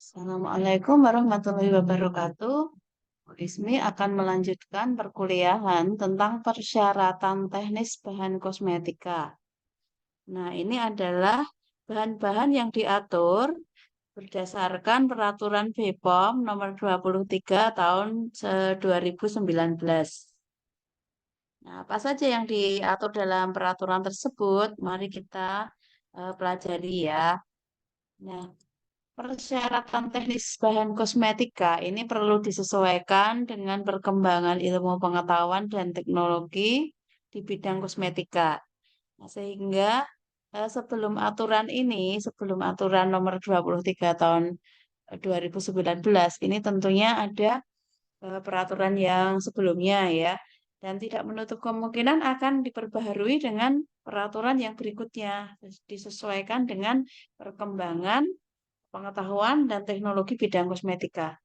Assalamualaikum warahmatullahi wabarakatuh. Bu Ismi akan melanjutkan perkuliahan tentang persyaratan teknis bahan kosmetika. Nah, ini adalah bahan-bahan yang diatur berdasarkan Peraturan BPOM nomor 23 tahun 2019. Nah, apa saja yang diatur dalam peraturan tersebut? Mari kita pelajari ya. Nah, persyaratan teknis bahan kosmetika ini perlu disesuaikan dengan perkembangan ilmu pengetahuan dan teknologi di bidang kosmetika. Nah, sehingga sebelum aturan nomor 23 tahun 2019, ini tentunya ada peraturan yang sebelumnya ya, dan tidak menutup kemungkinan akan diperbaharui dengan peraturan yang berikutnya, disesuaikan dengan perkembangan pengetahuan dan teknologi bidang kosmetika.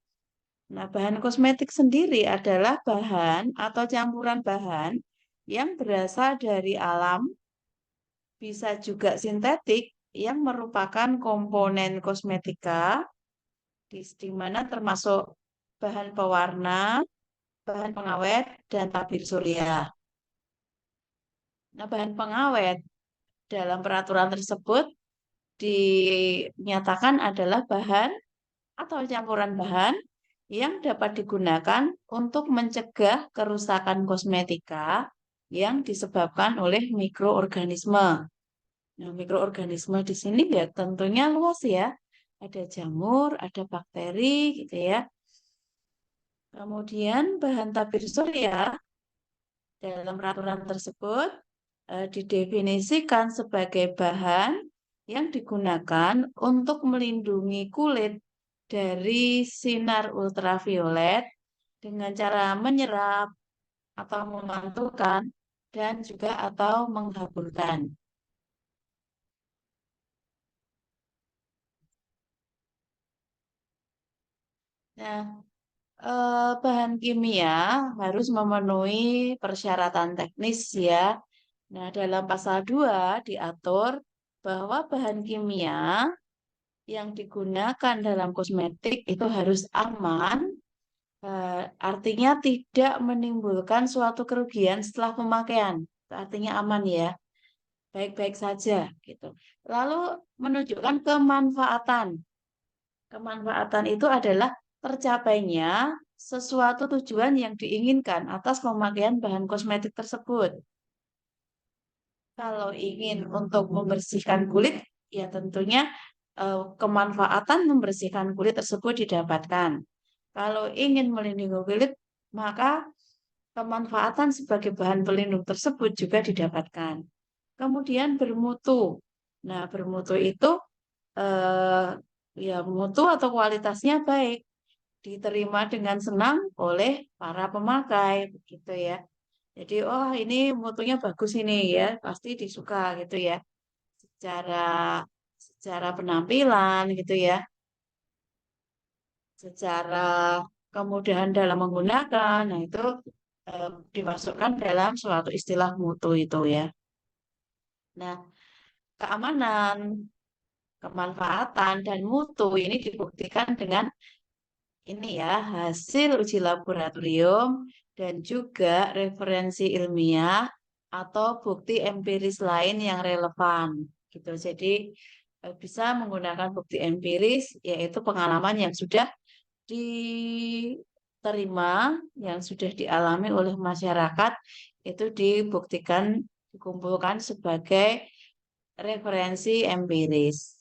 Nah, bahan kosmetik sendiri adalah bahan atau campuran bahan yang berasal dari alam, bisa juga sintetik, yang merupakan komponen kosmetika, di mana termasuk bahan pewarna, bahan pengawet, dan tabir surya. Nah, bahan pengawet dalam peraturan tersebut dinyatakan adalah bahan atau campuran bahan yang dapat digunakan untuk mencegah kerusakan kosmetika yang disebabkan oleh mikroorganisme. Nah, mikroorganisme di sini ya tentunya luas ya. Ada jamur, ada bakteri gitu ya. Kemudian bahan tabir surya dalam peraturan tersebut didefinisikan sebagai bahan yang digunakan untuk melindungi kulit dari sinar ultraviolet dengan cara menyerap atau memantulkan dan juga atau menghaburkan. Nah, bahan kimia harus memenuhi persyaratan teknis ya. Nah, dalam pasal 2 diatur bahwa bahan kimia yang digunakan dalam kosmetik itu harus aman, artinya tidak menimbulkan suatu kerugian setelah pemakaian. Artinya aman ya, baik-baik saja gitu. Lalu menunjukkan kemanfaatan. Kemanfaatan itu adalah tercapainya sesuatu tujuan yang diinginkan atas pemakaian bahan kosmetik tersebut. Kalau ingin untuk membersihkan kulit, ya tentunya kemanfaatan membersihkan kulit tersebut didapatkan. Kalau ingin melindungi kulit, maka kemanfaatan sebagai bahan pelindung tersebut juga didapatkan. Kemudian bermutu. Nah, bermutu itu eh, ya mutu atau kualitasnya baik, diterima dengan senang oleh para pemakai, begitu ya. Jadi, oh ini mutunya bagus ini ya, pasti disuka gitu ya. Secara secara penampilan gitu ya, secara kemudahan dalam menggunakan. Nah, itu dimasukkan dalam suatu istilah mutu itu ya. Nah, keamanan, kemanfaatan dan mutu ini dibuktikan dengan ini ya, hasil uji laboratorium dan juga referensi ilmiah atau bukti empiris lain yang relevan gitu. Jadi bisa menggunakan bukti empiris yaitu pengalaman yang sudah diterima, yang sudah dialami oleh masyarakat itu dibuktikan dikumpulkan sebagai referensi empiris.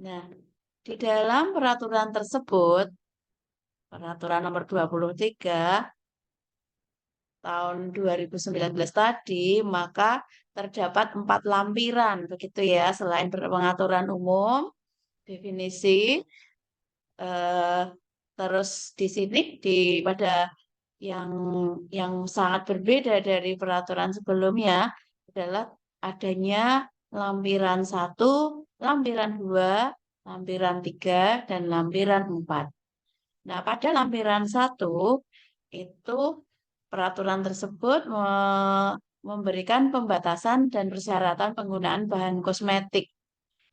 Nah, di dalam peraturan tersebut, peraturan nomor 23 tahun 2019 tadi, maka terdapat 4 lampiran, begitu ya, selain pengaturan umum, definisi, eh, terus di sini pada yang yang sangat berbeda dari peraturan sebelumnya adalah adanya lampiran 1, lampiran 2, lampiran 3, dan lampiran 4. Nah, pada lampiran 1 itu peraturan tersebut memberikan pembatasan dan persyaratan penggunaan bahan kosmetik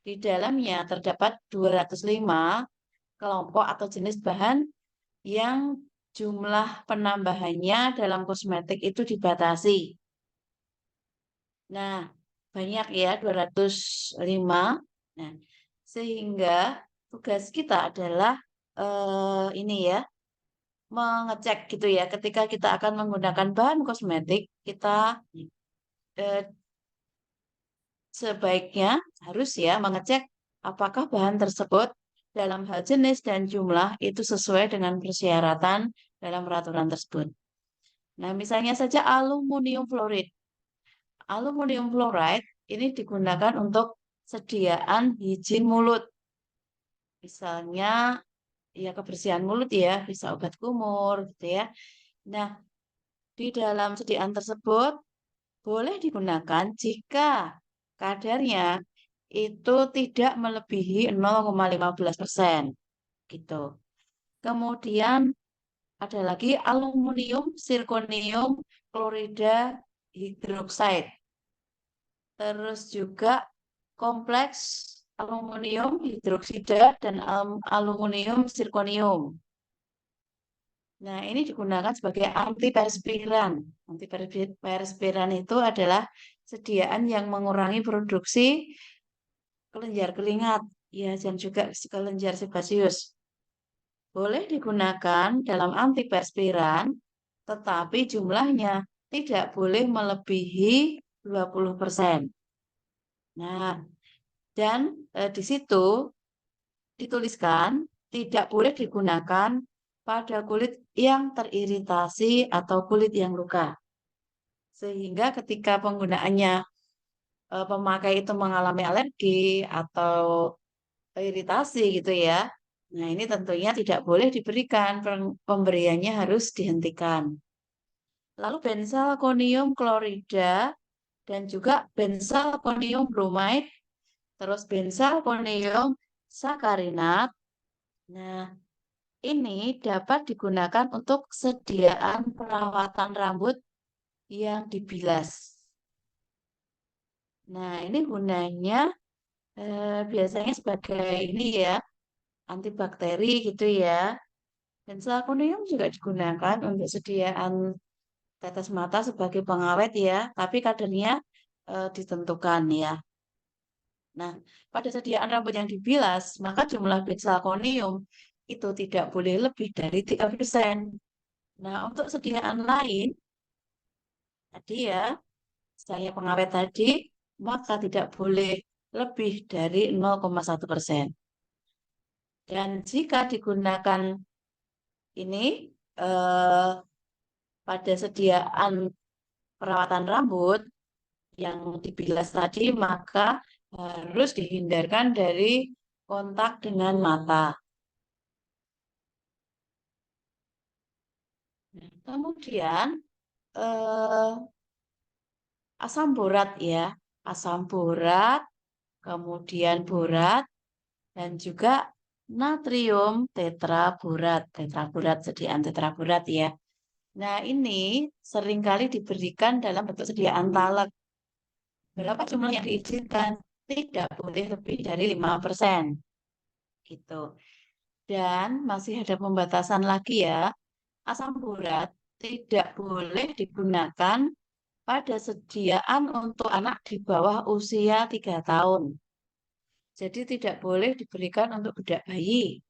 Di dalamnya terdapat 205 kelompok atau jenis bahan yang jumlah penambahannya dalam kosmetik itu dibatasi. Nah, banyak ya 205. Nah, sehingga tugas kita adalah ini ya, mengecek gitu ya. Ketika kita akan menggunakan bahan kosmetik, kita eh, sebaiknya harus ya mengecek apakah bahan tersebut dalam hal jenis dan jumlah itu sesuai dengan persyaratan dalam peraturan tersebut. Nah, misalnya saja aluminium fluoride. Aluminium fluoride ini digunakan untuk sediaan higien mulut. Misalnya ya kebersihan mulut ya, bisa obat kumur gitu ya. Nah, di dalam sediaan tersebut boleh digunakan jika kadarnya itu tidak melebihi 0,15% gitu. Kemudian ada lagi aluminium, zirconium, klorida, hidroksida. Terus juga kompleks aluminium hidroksida dan aluminium zirconium. Nah, ini digunakan sebagai antiperspiran. Antiperspiran itu adalah sediaan yang mengurangi produksi kelenjar keringat, ya, dan juga kelenjar sebasius. Boleh digunakan dalam antiperspiran, tetapi jumlahnya tidak boleh melebihi 20%. Nah, dan di situ dituliskan tidak boleh digunakan pada kulit yang teriritasi atau kulit yang luka. Sehingga ketika penggunaannya pemakai itu mengalami alergi atau iritasi gitu ya. Nah, ini tentunya tidak boleh diberikan, pemberiannya harus dihentikan. Lalu benzalkonium klorida dan juga benzalkonium bromide, terus benzalkonium sakarinat. Nah, ini dapat digunakan untuk sediaan perawatan rambut yang dibilas. Nah, ini gunanya biasanya sebagai ini ya, antibakteri gitu ya. Dan selakonium juga digunakan untuk sediaan tetes mata sebagai pengawet ya, tapi kadarnya ditentukan ya. Nah, pada sediaan rambut yang dibilas, maka jumlah benzalkonium itu tidak boleh lebih dari 3%. Nah, untuk sediaan lain, tadi ya, saya pengawet tadi, maka tidak boleh lebih dari 0,1%. Dan jika digunakan ini eh, pada sediaan perawatan rambut yang dibilas tadi, maka harus dihindarkan dari kontak dengan mata. Nah, kemudian eh, asam borat ya, asam borat, kemudian borat, dan juga natrium tetraborat, tetraborat sediaan tetraborat ya. Nah, ini seringkali diberikan dalam bentuk sediaan talak. Berapa jumlah yang diizinkan? Tidak boleh lebih dari 5%. Gitu. Dan masih ada pembatasan lagi ya. Asam borat tidak boleh digunakan pada sediaan untuk anak di bawah usia 3 tahun. Jadi tidak boleh diberikan untuk bedak bayi.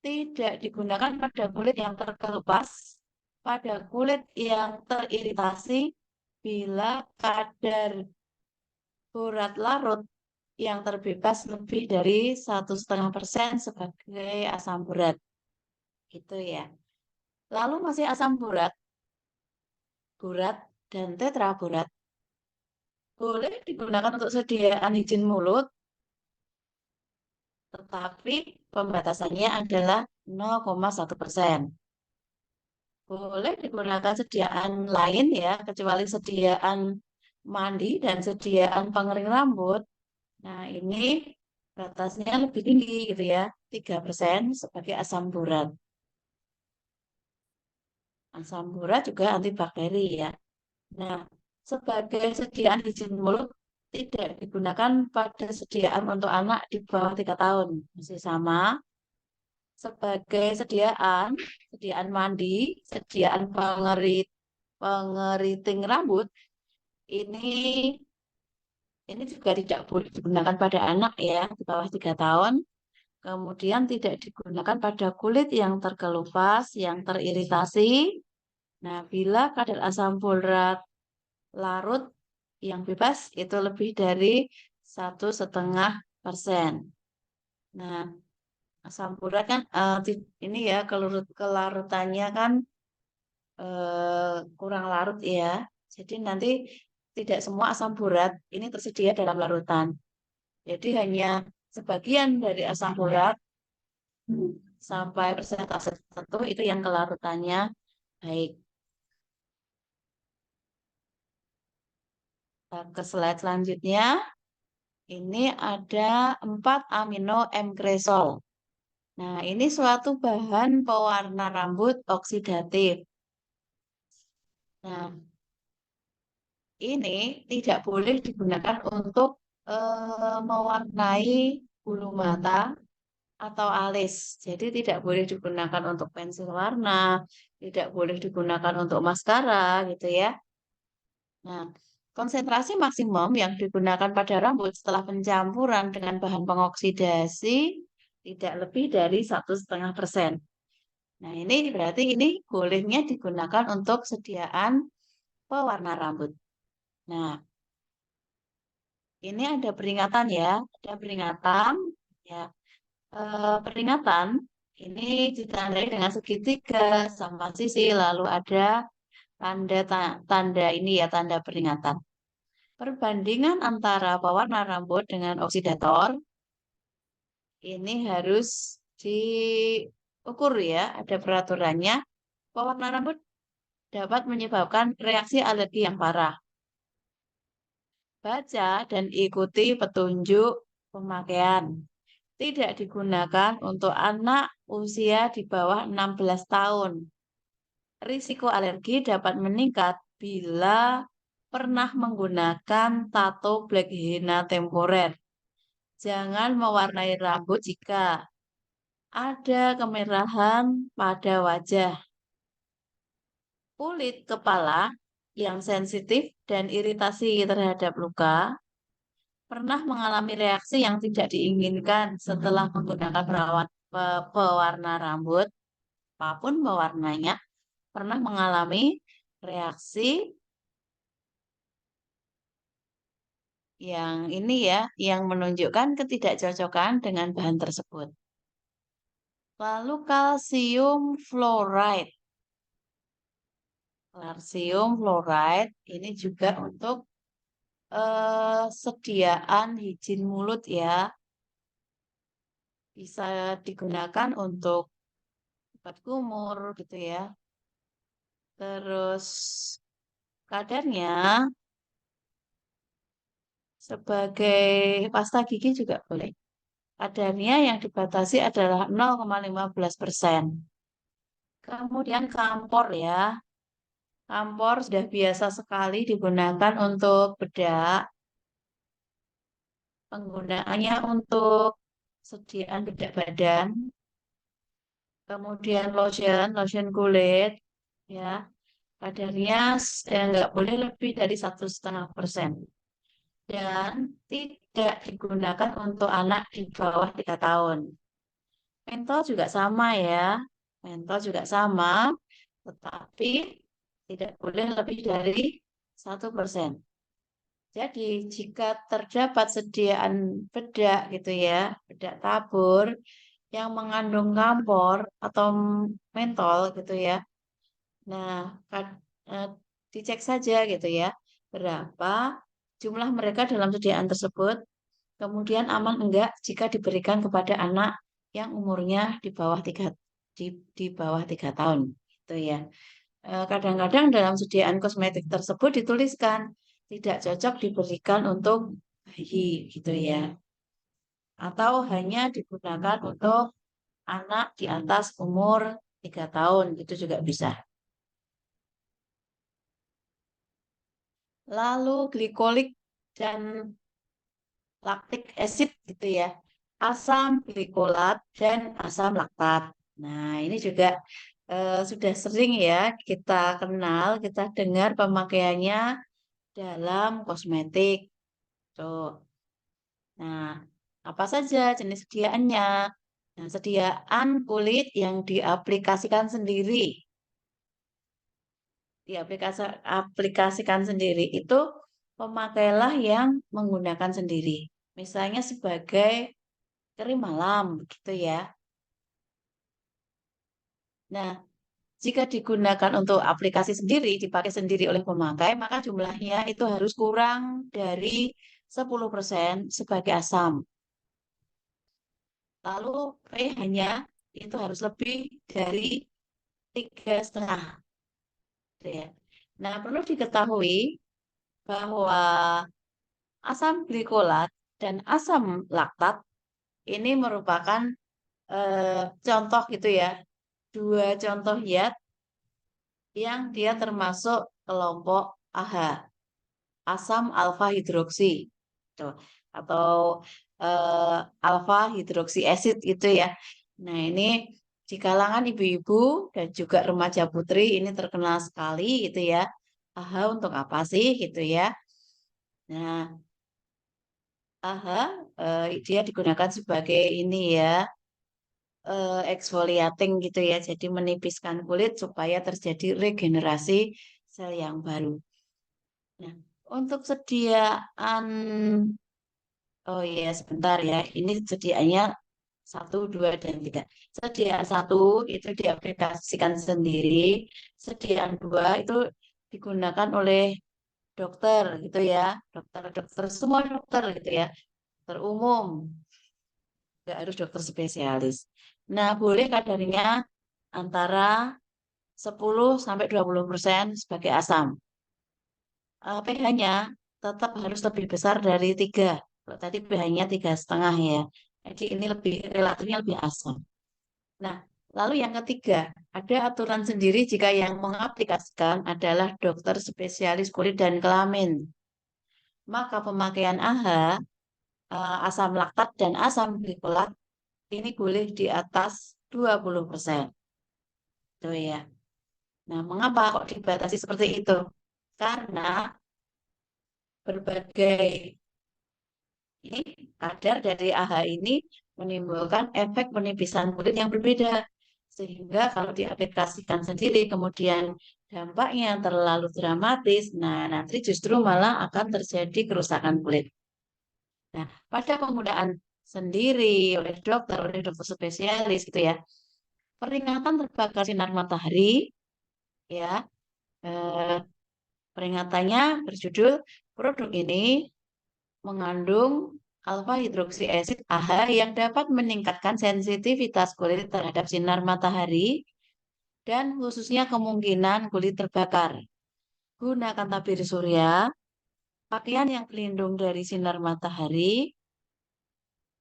Tidak digunakan pada kulit yang terkelupas, pada kulit yang teriritasi bila kadar urat larut yang terbebas lebih dari 1,5% sebagai asam borat. Gitu ya. Lalu masih asam borat, borat, dan tetraborat boleh digunakan untuk sediaan higien mulut, tetapi pembatasannya adalah 0,1%. Boleh digunakan sediaan lain ya, kecuali sediaan mandi dan sediaan pengering rambut. Nah, ini batasnya lebih tinggi gitu ya, 3% sebagai asam borat. Asam borat juga antibakteri ya. Nah, sebagai sediaan higien mulut tidak digunakan pada sediaan untuk anak di bawah 3 tahun. Masih sama sebagai sediaan mandi, sediaan pengeriting rambut, ini ini juga tidak boleh digunakan pada anak ya di bawah 3 tahun. Kemudian tidak digunakan pada kulit yang terkelupas, yang teriritasi. Nah, bila kadar asam folat larut yang bebas itu lebih dari 1,5%. Nah, asam folat kan ini ya kelarutannya kan kurang larut ya. Jadi nanti tidak semua asam folat ini tersedia dalam larutan. Jadi hanya sebagian dari asam folat sampai persentase tertentu itu yang kelarutannya baik. Nah, ke slide selanjutnya, ini ada 4 amino M kresol. Nah, ini suatu bahan pewarna rambut oksidatif. Nah, ini tidak boleh digunakan untuk mewarnai bulu mata atau alis. Jadi tidak boleh digunakan untuk pensil warna, tidak boleh digunakan untuk maskara gitu ya. Nah, konsentrasi maksimum yang digunakan pada rambut setelah pencampuran dengan bahan pengoksidasi tidak lebih dari 1,5%. Nah, ini berarti ini bolehnya digunakan untuk sediaan pewarna rambut. Nah, ini ada peringatan ya, ada peringatan ya. Peringatan ini ditandai dengan segitiga sama sisi, lalu ada tanda ini ya tanda peringatan. Perbandingan antara pewarna rambut dengan oksidator ini harus diukur ya, ada peraturannya. Pewarna rambut dapat menyebabkan reaksi alergi yang parah. Baca dan ikuti petunjuk pemakaian. Tidak digunakan untuk anak usia di bawah 16 tahun. Risiko alergi dapat meningkat bila pernah menggunakan tato black henna temporer. Jangan mewarnai rambut jika ada kemerahan pada wajah, kulit kepala yang sensitif dan iritasi terhadap luka, pernah mengalami reaksi yang tidak diinginkan setelah menggunakan pewarna rambut, apapun pewarnanya, pernah mengalami reaksi yang ini ya, yang menunjukkan ketidakcocokan dengan bahan tersebut. Lalu kalsium fluoride. Kalsium fluoride ini juga untuk sediaan higien mulut ya. Bisa digunakan untuk obat kumur gitu ya. Terus kadarnya sebagai pasta gigi juga boleh. Kadarnya yang dibatasi adalah 0,15%. Kemudian kampor ya. Kampor sudah biasa sekali digunakan untuk bedak. Penggunaannya untuk sediaan bedak badan. Kemudian lotion kulit. Ya, kadarnya nggak boleh lebih dari 1,5%. Dan tidak digunakan untuk anak di bawah 3 tahun. Mentol juga sama ya. Mentol juga sama, tetapi tidak boleh lebih dari 1%. Jadi, jika terdapat sediaan bedak gitu ya, bedak tabur yang mengandung kampor atau mentol gitu ya. Nah, eh, dicek saja gitu ya, berapa jumlah mereka dalam sediaan tersebut, kemudian aman enggak jika diberikan kepada anak yang umurnya di bawah 3 tahun gitu ya. Kadang-kadang dalam sediaan kosmetik tersebut dituliskan tidak cocok diberikan untuk bayi gitu ya. Atau hanya digunakan untuk anak di atas umur 3 tahun itu juga bisa. Lalu glikolik dan laktik acid gitu ya, asam glikolat dan asam laktat. Nah, ini juga sudah sering ya kita kenal, kita dengar pemakaiannya dalam kosmetik. Tuh. Nah, apa saja jenis sediaannya? Nah, sediaan kulit yang diaplikasikan sendiri. Diaplikasikan sendiri itu pemakailah yang menggunakan sendiri. Misalnya sebagai krim malam, gitu ya. Nah, jika digunakan untuk aplikasi sendiri, dipakai sendiri oleh pemakai, maka jumlahnya itu harus kurang dari 10% sebagai asam. Lalu pH-nya itu harus lebih dari 3,5. Gitu ya. Nah, perlu diketahui bahwa asam glikolat dan asam laktat ini merupakan contoh gitu ya, dua contoh zat yang dia termasuk kelompok AH, asam alfa hidroksi, tuh, atau alfa hidroksi acid itu ya. Nah, ini di kalangan ibu-ibu dan juga remaja putri ini terkenal sekali gitu ya. AHA untuk apa sih gitu ya? Nah, AHA dia digunakan sebagai ini ya, exfoliating gitu ya. Jadi menipiskan kulit supaya terjadi regenerasi sel yang baru. Nah, untuk sediaan, oh iya sebentar ya, ini sediaannya satu, dua, dan tiga. Sediaan satu itu diaplikasikan sendiri, sediaan dua itu digunakan oleh dokter gitu ya, dokter-dokter semua dokter gitu ya, dokter umum, nggak harus dokter spesialis. Nah, boleh kadarnya antara 10 sampai 20% sebagai asam. pH-nya tetap harus lebih besar dari 3. Kalau tadi pH-nya 3,5 ya. Jadi ini lebih relatifnya lebih asam. Nah, lalu yang ketiga, ada aturan sendiri jika yang mengaplikasikan adalah dokter spesialis kulit dan kelamin. Maka pemakaian AHA, asam laktat dan asam glikolat ini boleh di atas 20%. Tuh ya. Nah, mengapa kok dibatasi seperti itu? Karena berbagai ini kadar dari AHA ini menimbulkan efek penipisan kulit yang berbeda. Sehingga kalau diaplikasikan sendiri, kemudian dampaknya terlalu dramatis, nah nanti justru malah akan terjadi kerusakan kulit. Nah, pada penggunaan sendiri oleh dokter spesialis gitu ya, peringatan terbakar sinar matahari, ya, eh, peringatannya berjudul produk ini mengandung alfa hidroksi acid AHA yang dapat meningkatkan sensitivitas kulit terhadap sinar matahari dan khususnya kemungkinan kulit terbakar. Gunakan tabir surya, pakaian yang pelindung dari sinar matahari,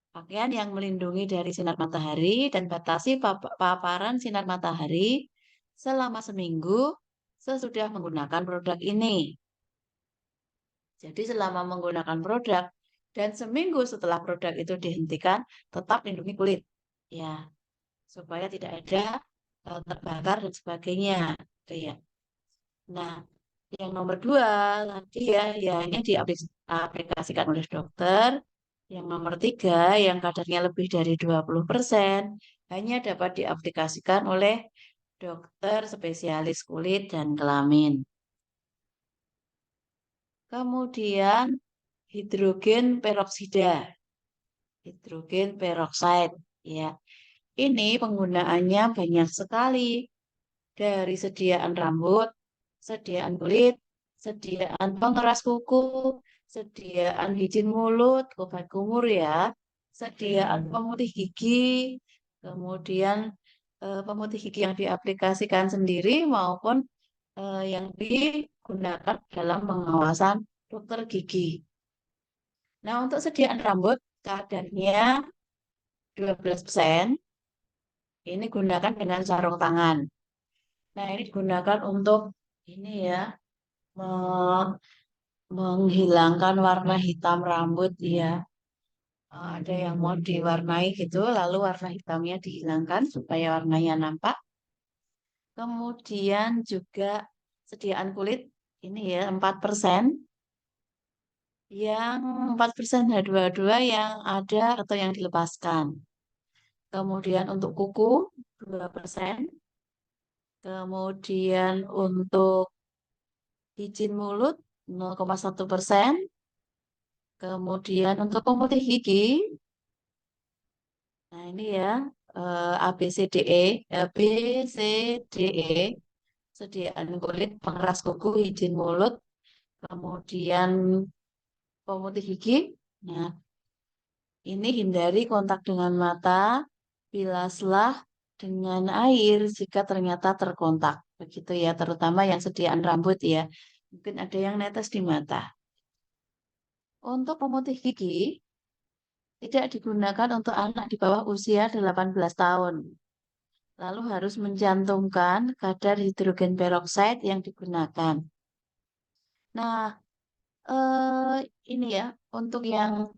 pakaian yang melindungi dari sinar matahari, dan batasi paparan sinar matahari selama seminggu sesudah menggunakan produk ini. Jadi selama menggunakan produk dan seminggu setelah produk itu dihentikan, tetap lindungi kulit. Ya, supaya tidak ada terbakar dan sebagainya. Gitu ya. Nah, yang nomor dua tadi ya, ya ini diaplikasikan oleh dokter. Yang nomor tiga, yang kadarnya lebih dari 20%, hanya dapat diaplikasikan oleh dokter spesialis kulit dan kelamin. Kemudian hidrogen peroksida, hidrogen peroksida, ya. Ini penggunaannya banyak sekali dari sediaan rambut, sediaan kulit, sediaan pengeras kuku, sediaan hijin mulut, obat kumur ya, sediaan pemutih gigi, kemudian pemutih gigi yang diaplikasikan sendiri maupun yang digunakan dalam pengawasan dokter gigi. Nah, untuk sediaan rambut kadarnya 12%, ini gunakan dengan sarung tangan. Nah, ini digunakan untuk ini ya, me- menghilangkan warna hitam rambut ya. Ada yang mau diwarnai gitu, lalu warna hitamnya dihilangkan supaya warnanya nampak. Kemudian juga sediaan kulit ini ya 4%, yang 4% H2O2 yang ada atau yang dilepaskan. Kemudian untuk kuku 2%. Kemudian untuk hijin mulut 0,1%. Kemudian untuk pemutih gigi, nah ini ya A, B, C, D, E, B, C, D, E, sediaan kulit, pengeras kuku, hijin mulut, kemudian pemutih gigi. Nah, ini hindari kontak dengan mata, bilaslah dengan air jika ternyata terkontak. Begitu ya, terutama yang sediaan rambut ya. Mungkin ada yang netes di mata. Untuk pemutih gigi, tidak digunakan untuk anak di bawah usia 18 tahun. Lalu harus mencantumkan kadar hidrogen peroksida yang digunakan. Nah, eh, ini ya untuk yang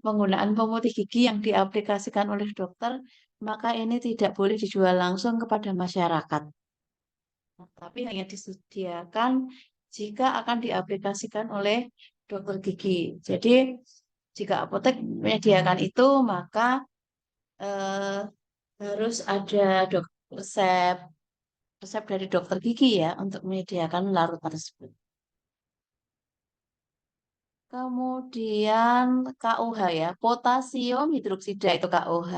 penggunaan pemutih gigi yang diaplikasikan oleh dokter, maka ini tidak boleh dijual langsung kepada masyarakat. Nah, tapi hanya disediakan jika akan diaplikasikan oleh dokter gigi. Jadi, jika apotek menyediakan itu, maka eh, harus ada resep resep dari dokter gigi ya untuk menyediakan larutan tersebut. Kemudian KUH ya, potasium hidroksida itu KUH,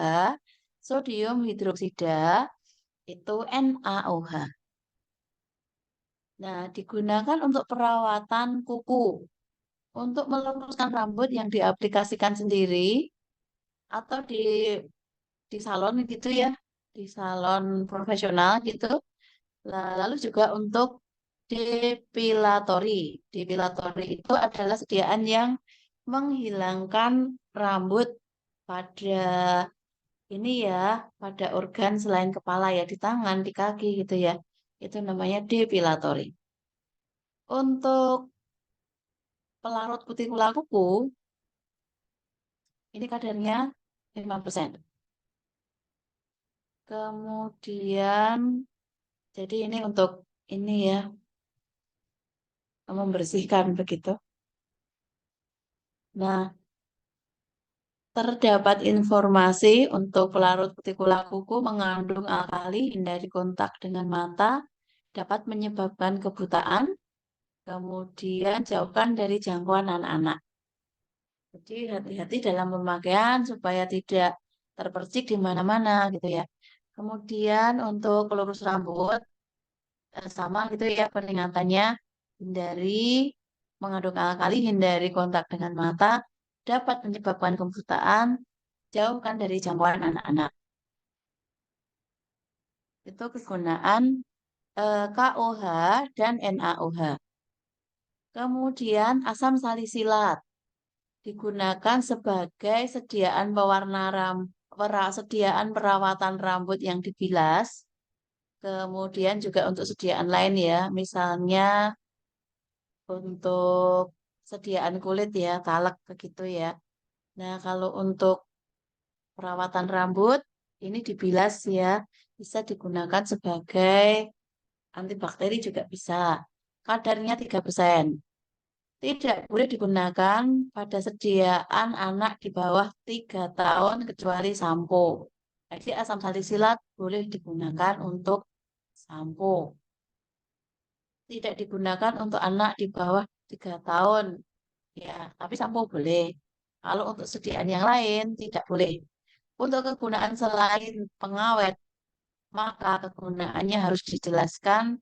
sodium hidroksida itu NaOH. Nah, digunakan untuk perawatan kuku, untuk meluruskan rambut yang diaplikasikan sendiri atau di salon gitu ya, di salon profesional gitu. Lalu juga untuk depilatori. Depilatori itu adalah sediaan yang menghilangkan rambut pada ini ya, pada organ selain kepala ya, di tangan, di kaki gitu ya. Itu namanya depilatori. Untuk pelarut kutikula kuku, ini kadarnya 5%. Kemudian, jadi ini untuk ini ya, membersihkan begitu. Nah, terdapat informasi untuk pelarut kutikula kuku mengandung alkali, hindari kontak dengan mata, dapat menyebabkan kebutaan, kemudian jauhkan dari jangkauan anak-anak. Jadi hati-hati dalam pemakaian supaya tidak terpercik di mana-mana gitu ya. Kemudian untuk pelurus rambut, sama gitu ya peringatannya, hindari mengandung alkali, hindari kontak dengan mata, dapat menyebabkan kebutaan, jauhkan dari jangkauan anak-anak. Itu kegunaan KOH dan NaOH. Kemudian asam salisilat digunakan sebagai sediaan perawatan rambut yang dibilas. Kemudian juga untuk sediaan lain ya, misalnya untuk sediaan kulit ya, talek begitu ya. Nah, kalau untuk perawatan rambut ini dibilas ya, bisa digunakan sebagai antibakteri juga bisa. Kadarnya 3%. Tidak boleh digunakan pada sediaan anak di bawah 3 tahun kecuali sampo. Jadi asam salisilat boleh digunakan untuk sampo. Tidak digunakan untuk anak di bawah 3 tahun. Ya, tapi sampo boleh. Kalau untuk sediaan yang lain tidak boleh. Untuk kegunaan selain pengawet, maka kegunaannya harus dijelaskan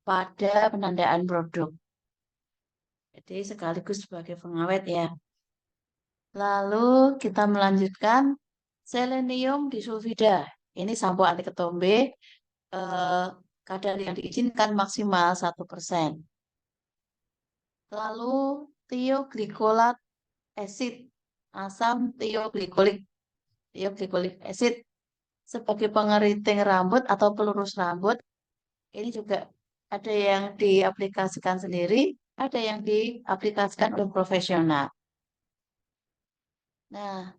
pada penandaan produk. Jadi sekaligus sebagai pengawet ya. Lalu kita melanjutkan selenium disulfida. Ini sampo anti ketombe. Eh, kadar yang diizinkan maksimal 1%. Lalu thioglycolate acid, asam thioglycolic acid sebagai pengeriting rambut atau pelurus rambut. Ini juga ada yang diaplikasikan sendiri, ada yang diaplikasikan oleh profesional. Nah,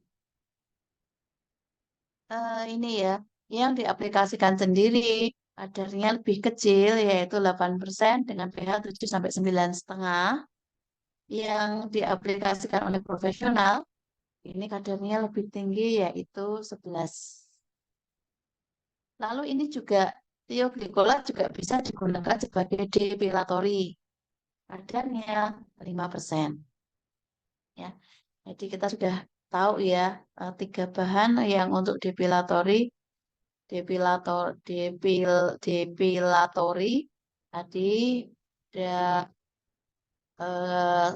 ini ya, yang diaplikasikan sendiri kadarnya lebih kecil, yaitu 8% dengan pH 7 sampai 9,5. Yang diaplikasikan oleh profesional, ini kadarnya lebih tinggi, yaitu 11. Lalu ini juga tioglikolat juga bisa digunakan sebagai depilatori. Kadarnya 5%. Ya. Jadi kita sudah tahu ya, tiga bahan yang untuk depilatori tadi ada eh,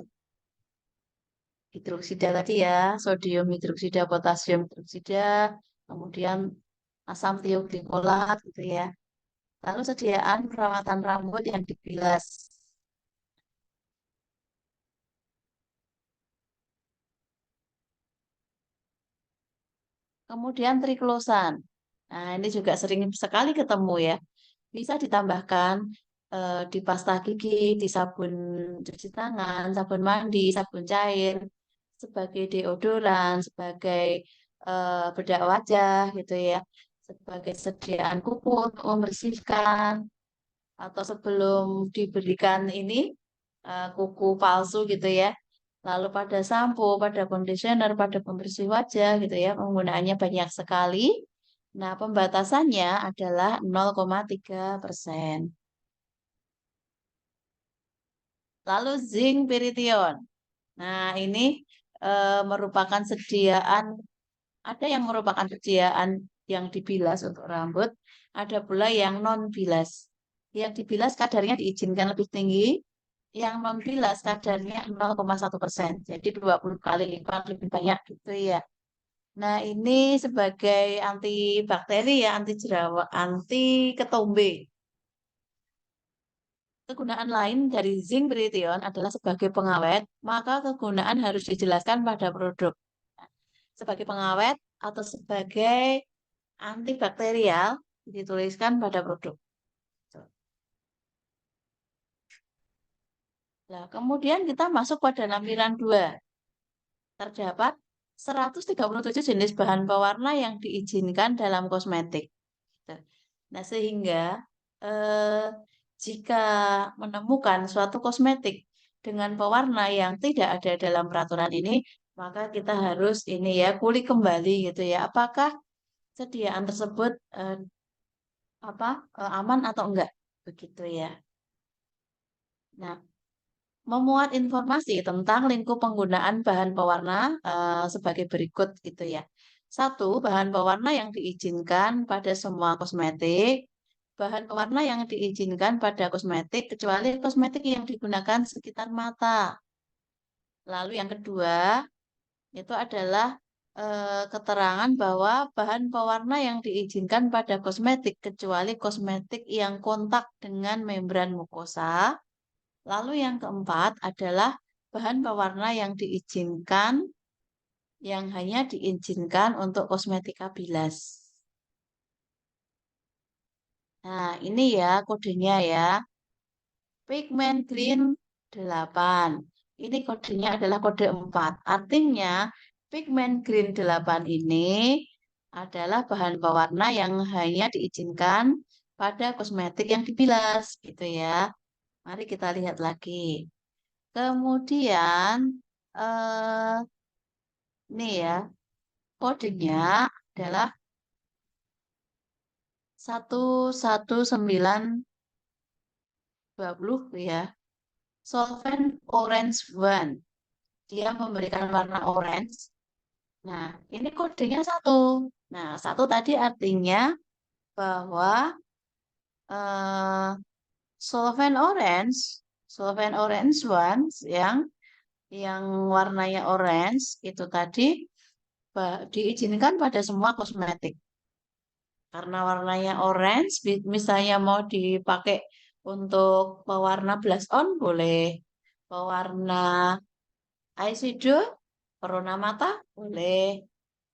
hidroksida tadi ya, sodium hidroksida, potasium hidroksida, kemudian asam tioglikolat gitu ya. Lalu sediaan perawatan rambut yang dibilas. Kemudian triklosan. Nah, ini juga sering sekali ketemu ya. Bisa ditambahkan di pasta gigi, di sabun cuci tangan, sabun mandi, sabun cair, sebagai deodoran, sebagai bedak wajah gitu ya, sebagai sediaan kuku untuk membersihkan, atau sebelum diberikan ini kuku palsu gitu ya. Lalu pada sampo, pada conditioner, pada pembersih wajah gitu ya, penggunaannya banyak sekali. Nah, pembatasannya adalah 0,3%. Lalu zinc pyrithion. Nah, ini merupakan sediaan, ada yang merupakan sediaan yang dibilas untuk rambut, ada pula yang non bilas. Yang dibilas kadarnya diizinkan lebih tinggi, yang non bilas kadarnya 0,1%. Jadi 20 kali lipat lebih banyak gitu ya. Nah, ini sebagai antibakteri ya, anti jerawat, anti ketombe. Kegunaan lain dari zinc pyrithion adalah sebagai pengawet, maka kegunaan harus dijelaskan pada produk. Sebagai pengawet atau sebagai antibakterial dituliskan pada produk. Nah, kemudian kita masuk pada lampiran 2. Terdapat 137 jenis bahan pewarna yang diizinkan dalam kosmetik. Nah, sehingga eh, jika menemukan suatu kosmetik dengan pewarna yang tidak ada dalam peraturan ini, maka kita harus ini ya kulik kembali gitu ya. Apakah sediaan tersebut aman atau enggak? Begitu ya. Nah, memuat informasi tentang lingkup penggunaan bahan pewarna sebagai berikut gitu ya. Satu, bahan pewarna yang diizinkan pada semua kosmetik. Bahan pewarna yang diizinkan pada kosmetik kecuali kosmetik yang digunakan sekitar mata. Lalu yang kedua, itu adalah keterangan bahwa bahan pewarna yang diizinkan pada kosmetik kecuali kosmetik yang kontak dengan membran mukosa. Lalu yang keempat adalah bahan pewarna yang diizinkan, yang hanya diizinkan untuk kosmetika bilas. Nah, ini ya kodenya ya. Pigment green 8. Ini kodenya adalah kode 4. Artinya, pigment green 8 ini adalah bahan pewarna yang hanya diizinkan pada kosmetik yang dibilas, gitu ya. Mari kita lihat lagi. Kemudian, eh, ini ya, kodenya adalah 11920 ya. Solvent orange one. Dia memberikan warna orange. Nah, ini kodenya 1. Nah, 1 tadi artinya bahwa eh, solvent orange, solvent orange ones yang warnanya orange itu tadi diizinkan pada semua kosmetik. Karena warnanya orange, misalnya mau dipakai untuk pewarna blush on boleh, pewarna eyeshadow, pewarna mata boleh,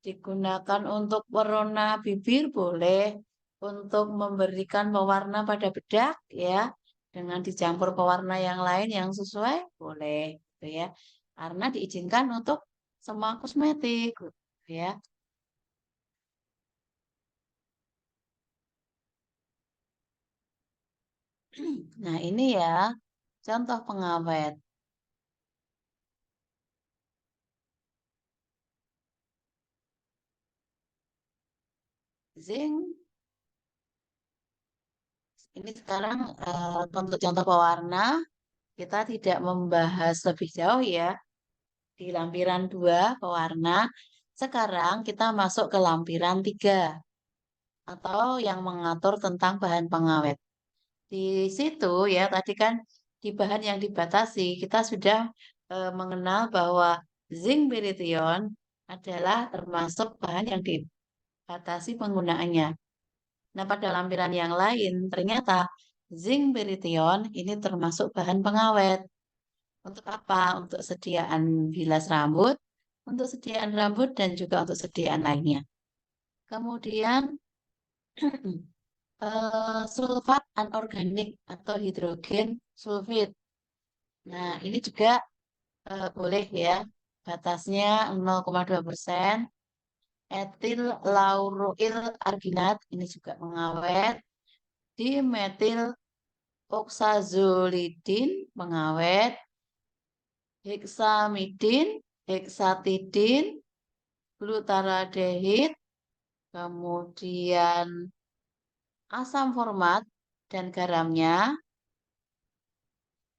digunakan untuk pewarna bibir boleh, untuk memberikan pewarna pada bedak ya, dengan dicampur pewarna yang lain yang sesuai boleh, gitu ya. Karena diizinkan untuk semua kosmetik, ya. Nah, ini ya contoh pengawet. Zinc, ini sekarang untuk contoh pewarna, kita tidak membahas lebih jauh ya di lampiran 2 pewarna. Sekarang kita masuk ke lampiran 3 atau yang mengatur tentang bahan pengawet. Di situ ya tadi kan di bahan yang dibatasi kita sudah mengenal bahwa zinc berytion adalah termasuk bahan yang dibatasi penggunaannya. Nah, pada lampiran yang lain ternyata zinc berytion ini termasuk bahan pengawet. Untuk apa? Untuk sediaan bilas rambut, untuk sediaan rambut dan juga untuk sediaan lainnya. Kemudian sulfat anorganik atau hidrogen sulfit. Nah, ini juga boleh ya. Batasnya 0,2%. Etil lauryl arginat ini juga pengawet. Dimetil oxazolidin pengawet. Heksamidin, heksatidin, glutaraldehid, kemudian asam format dan garamnya,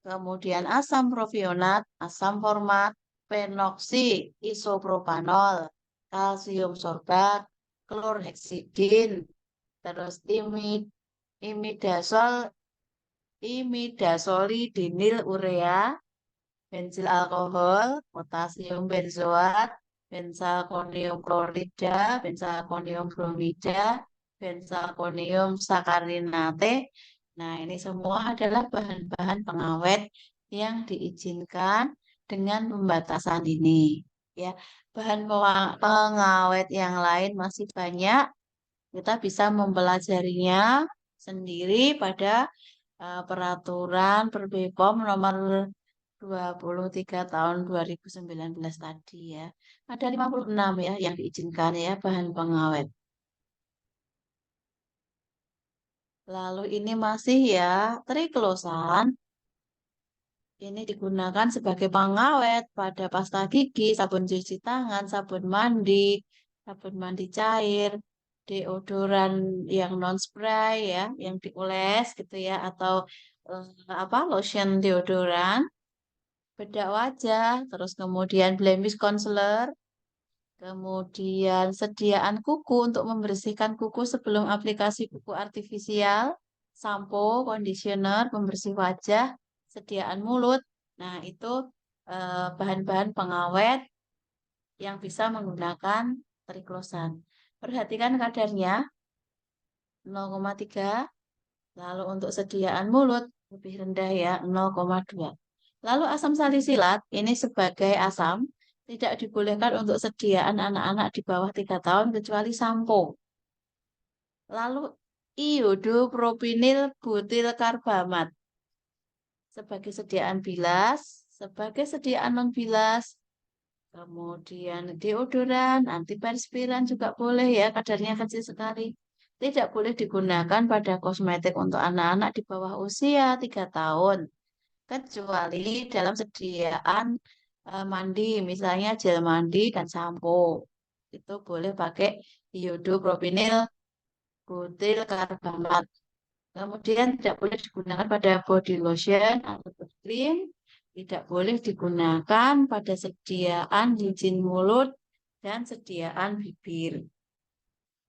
kemudian asam profionat, asam format, penoksi, isopropanol, kalsium sorbat, klorheksidin, terus imidazol, imidazolidinil urea, bensil alkohol, potasium benzoat, benzalkonium klorida, benzalkonium bromida, benzalkonium sakarinate. Nah, ini semua adalah bahan-bahan pengawet yang diizinkan dengan pembatasan ini. Ya, bahan pengawet yang lain masih banyak. Kita bisa mempelajarinya sendiri pada peraturan per BPOM nomor 23 tahun 2019 tadi ya. Ada 56 ya yang diizinkan ya bahan pengawet. Lalu ini masih ya triklosan. Ini digunakan sebagai pengawet pada pasta gigi, sabun cuci tangan, sabun mandi cair, deodoran yang non spray ya, yang dioles gitu ya, atau lotion deodoran, bedak wajah, terus kemudian blemish concealer, kemudian sediaan kuku untuk membersihkan kuku sebelum aplikasi kuku artifisial, sampo, conditioner, pembersih wajah, sediaan mulut. Nah, itu bahan-bahan pengawet yang bisa menggunakan triklosan. Perhatikan kadarnya 0,3. Lalu untuk sediaan mulut lebih rendah ya 0,2. Lalu asam salisilat ini sebagai asam tidak dibolehkan untuk sediaan anak-anak di bawah 3 tahun kecuali sampo. Lalu iodopropinil butil karbamat sebagai sediaan bilas, sebagai sediaan non bilas, kemudian deodoran, antiperspiran juga boleh ya, kadarnya kecil sekali. Tidak boleh digunakan pada kosmetik untuk anak-anak di bawah usia 3 tahun, kecuali dalam sediaan mandi, misalnya gel mandi dan sampo. Itu boleh pakai iodopropinil butil karbamat. Kemudian tidak boleh digunakan pada body lotion atau body cream. Tidak boleh digunakan pada sediaan cincin mulut dan sediaan bibir.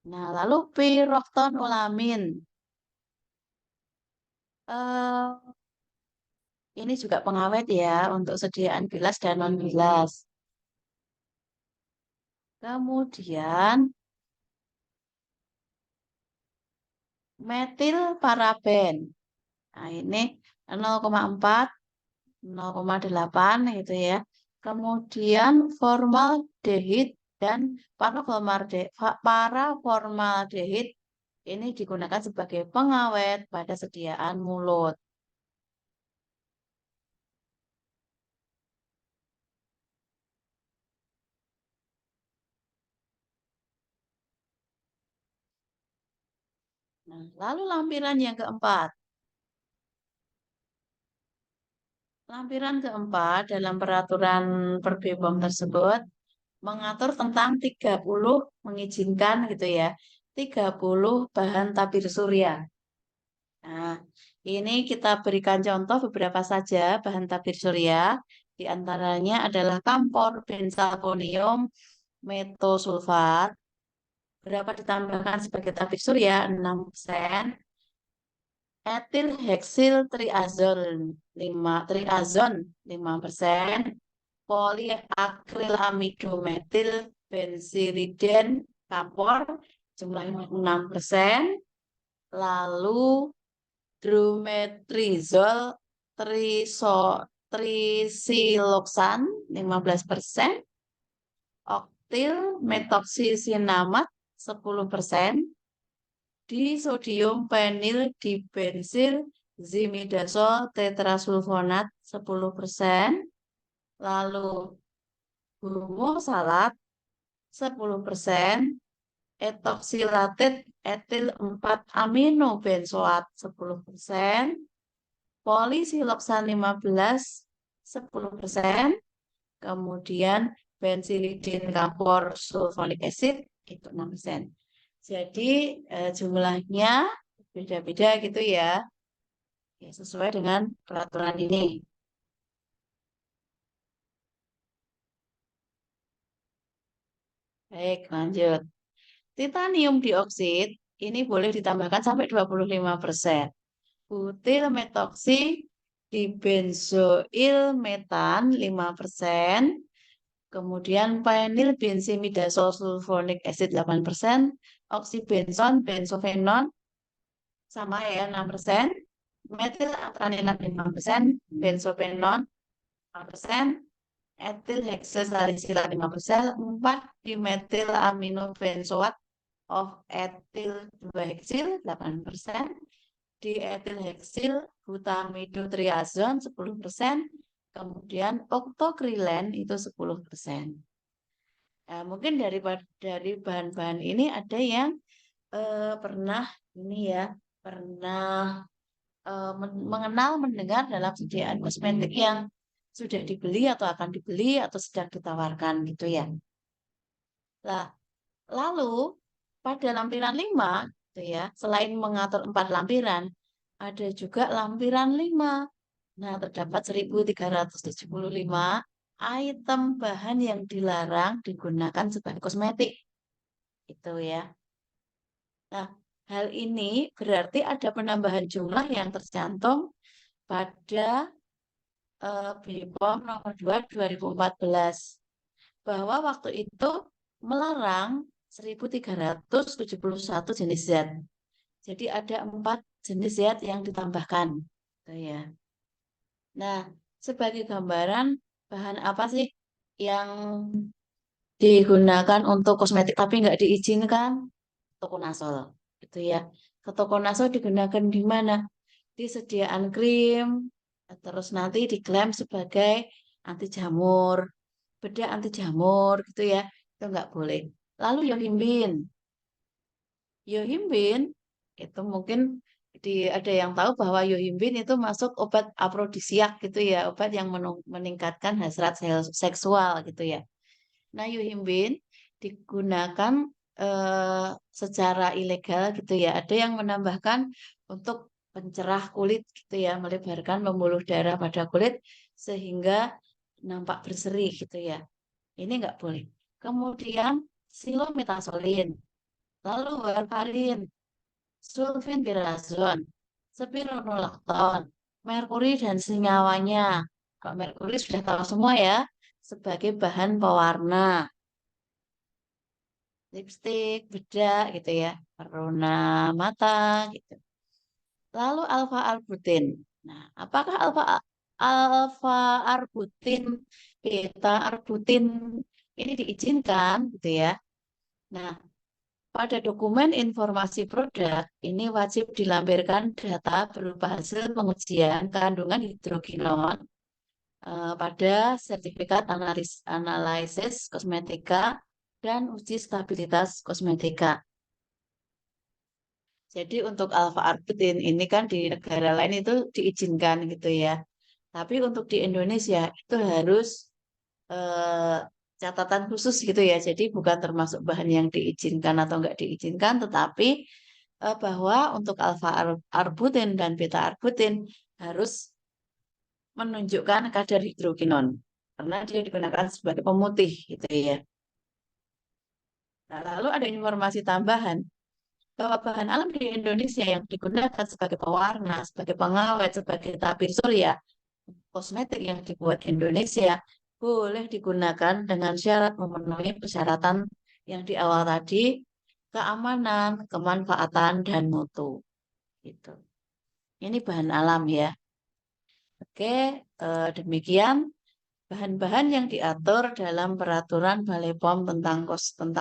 Nah, lalu piroktonolamin. Eh, ini juga pengawet ya untuk sediaan bilas dan non bilas. Kemudian metil paraben. Nah, ini 0,4 0,8 gitu ya. Kemudian formaldehid dan paraformaldehid ini digunakan sebagai pengawet pada sediaan mulut. Nah, lalu lampiran yang keempat. Lampiran keempat dalam peraturan per BPOM tersebut mengatur tentang 30 mengizinkan gitu ya. 30 bahan tabir surya. Nah, ini kita berikan contoh beberapa saja bahan tabir surya. Di antaranya adalah kampor, benzalkonium, metosulfat. Berapa ditambahkan sebagai tabir surya? 6%. Etil heksil triazol 5%. Poliakrilamido metil benziliden kampor jumlahnya 6%. Lalu drumetrizol trisiloksan 15%, oktil metoksisinamat 10%, disodium penil dibensil zimidazol tetrasulfonat 10%, lalu bromosalat 10%, etoksilated etil 4 amino benzoat 10%, polisiloksan 15 10%, kemudian benzilidin kapur sulfonic acid itu 6%. Jadi jumlahnya beda-beda gitu ya. Ya, sesuai dengan peraturan ini. Baik, lanjut. Titanium dioksid ini boleh ditambahkan sampai 25%. Butil metoksi dibenzoil metan 5%. Kemudian penil benzimidazol sulfonic acid 8%. Oksibenson benzofenon sama ya 6%. Metil antranilat 5%. Benzofenon 5%. Etil heksasalisilat 5%. 4 dimetil amino benzoat of etil 2 heksil 8%. Dietil heksil butamido triazon 10%. Kemudian oktokrilen itu 10%. Nah, mungkin dari bahan-bahan ini ada yang pernah ini ya, pernah mendengar dalam sediaan kosmetik yang sudah dibeli atau akan dibeli atau sedang ditawarkan gitu ya. Nah, lalu pada lampiran 5 gitu ya, selain mengatur 4 lampiran, ada juga lampiran 5. Nah, terdapat 1375 item bahan yang dilarang digunakan sebagai kosmetik. Itu ya. Nah, hal ini berarti ada penambahan jumlah yang tercantum pada BPOM nomor 2 2014 bahwa waktu itu melarang 1371 jenis zat. Jadi ada 4 jenis zat yang ditambahkan. Gitu ya. Nah, sebagai gambaran bahan apa sih yang digunakan untuk kosmetik tapi nggak diizinkan? Ketokonazol, gitu ya. Ketokonazol digunakan di mana? Di sediaan krim, terus nanti diklaim sebagai anti jamur, bedah anti jamur, gitu ya. Itu nggak boleh. Lalu yohimbin. Yohimbin itu mungkin ada yang tahu bahwa yohimbin itu masuk obat afrodisiak gitu ya, obat yang meningkatkan hasrat seksual gitu ya. Nah, yohimbin digunakan eh, secara ilegal gitu ya. Ada yang menambahkan untuk pencerah kulit gitu ya, melebarkan pembuluh darah pada kulit sehingga nampak berseri gitu ya. Ini nggak boleh. Kemudian silometasolin, lalu warfarin, sulfendirazon, spironolakton, merkuri dan senyawanya. Kalau merkuri sudah tahu semua ya, sebagai bahan pewarna lipstik, bedak gitu ya, warna mata gitu. Lalu alfa arbutin. Nah, apakah alfa arbutin, beta arbutin ini diizinkan gitu ya? Nah, pada dokumen informasi produk ini wajib dilampirkan data berupa hasil pengujian kandungan hidrokinon pada sertifikat analisis kosmetika dan uji stabilitas kosmetika. Jadi untuk alfa arbutin ini kan di negara lain itu diizinkan gitu ya. Tapi untuk di Indonesia itu harus eh, catatan khusus gitu ya. Jadi bukan termasuk bahan yang diizinkan atau enggak diizinkan, tetapi bahwa untuk alfa arbutin dan beta arbutin harus menunjukkan kadar hidrokinon karena dia digunakan sebagai pemutih gitu ya. Nah, lalu ada informasi tambahan bahwa bahan alam di Indonesia yang digunakan sebagai pewarna, sebagai pengawet, sebagai tabir surya, kosmetik yang dibuat Indonesia boleh digunakan dengan syarat memenuhi persyaratan yang di awal tadi, keamanan, kemanfaatan, dan mutu. Gitu. Ini bahan alam ya. Oke, demikian bahan-bahan yang diatur dalam peraturan Balai POM tentang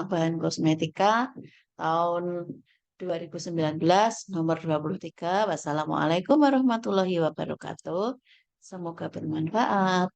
bahan kosmetika tahun 2019 nomor 23. Wassalamualaikum warahmatullahi wabarakatuh. Semoga bermanfaat.